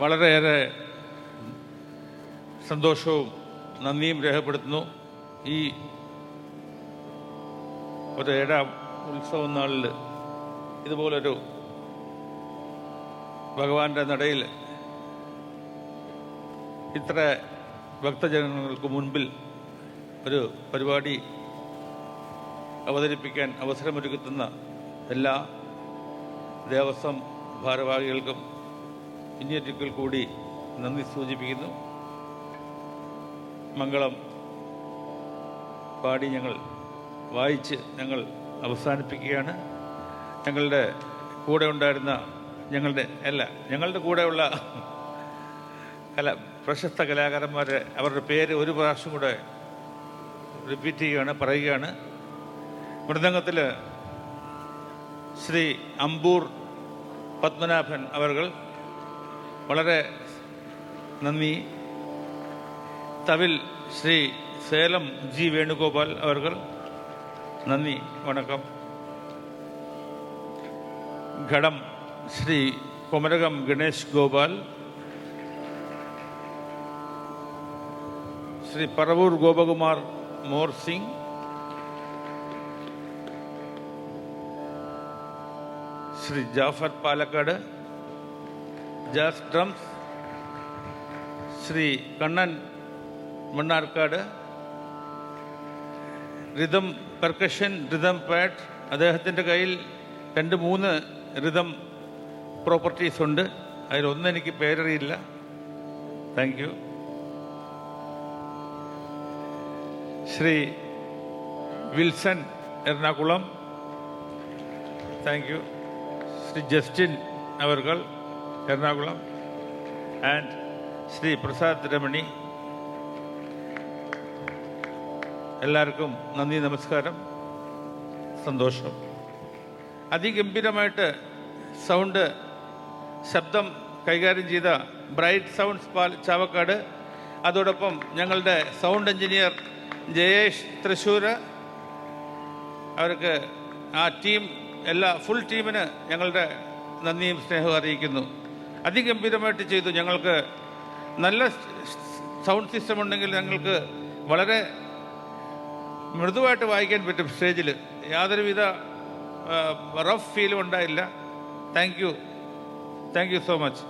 വളരെയേറെ സന്തോഷവും നന്ദിയും രേഖപ്പെടുത്തുന്നു. ഈ ഒരു 7ാം ഉത്സവ നാളിൽ ഇതുപോലൊരു ഭഗവാന്റെ നടയിൽ ഇത്ര ഭക്തജനങ്ങൾക്ക് മുൻപിൽ ഒരു പരിപാടി അവതരിപ്പിക്കാൻ അവസരമൊരുക്കുന്ന എല്ലാ ദേവസ്വം ഭാരവാഹികൾക്കും ഇനിയൊരിക്കൽ കൂടി നന്ദി സൂചിപ്പിക്കുന്നു. മംഗളം പാടി വായിച്ച് ഞങ്ങൾ അവസാനിപ്പിക്കുകയാണ്. ഞങ്ങളുടെ കൂടെ ഉണ്ടായിരുന്ന ഞങ്ങളുടെ കൂടെയുള്ള പ്രശസ്ത കലാകാരന്മാരെ അവരുടെ പേര് ഒരു പ്രാവശ്യം കൂടെ റിപ്പീറ്റ് പറയുകയാണ്. മൃദംഗത്തിൽ ശ്രീ അമ്പൂർ പത്മനാഭൻ അവർകൾ, വളരെ നന്ദി. തവിൽ ശ്രീ സേലം ജി വേണുഗോപാൽ അവർകൾ, നന്ദി, വണക്കം. Ghatam Shri Kumarakom Ganesh Gopal, Shri Paravur Gopakumar morsing, Shri Jaffer Palakkad. Jazz drums Shri Kannan Mannarkkad. Rhythm percussion, rhythm pad, അദ്ദേഹത്തിൻ്റെ കയ്യിൽ 2-3 റിതം പ്രോപ്പർട്ടീസ് ഉണ്ട്. അതിലൊന്നും എനിക്ക് പേരറിയില്ല. Thank you. Shri Wilson Ernakulam, thank you. Shri Justin അവർകൾ എറണാകുളം, ആൻഡ് ശ്രീ പ്രസാദ് രമണി. എല്ലാവർക്കും നന്ദി, നമസ്കാരം, സന്തോഷം. അതിഗംഭീരമായിട്ട് ശബ്ദം കൈകാര്യം ചെയ്ത ബ്രൈറ്റ് സൗണ്ട്സ് ചാവക്കാട്, അതോടൊപ്പം ഞങ്ങളുടെ സൗണ്ട് എഞ്ചിനീയർ ജയേഷ് തൃശ്ശൂർ, അവർക്ക് ആ ടീം ഫുൾ ടീമിന് ഞങ്ങളുടെ നന്ദിയും സ്നേഹവും അറിയിക്കുന്നു. അതിഗംഭീരമായിട്ട് ചെയ്തു. ഞങ്ങൾക്ക് നല്ല സൗണ്ട് സിസ്റ്റം ഉണ്ടെങ്കിൽ ഞങ്ങൾക്ക് വളരെ മൃദുവായിട്ട് വായിക്കാൻ പറ്റും സ്റ്റേജിൽ. യാതൊരുവിധ റഫ് ഫീലും ഉണ്ടായില്ല. Thank you so much.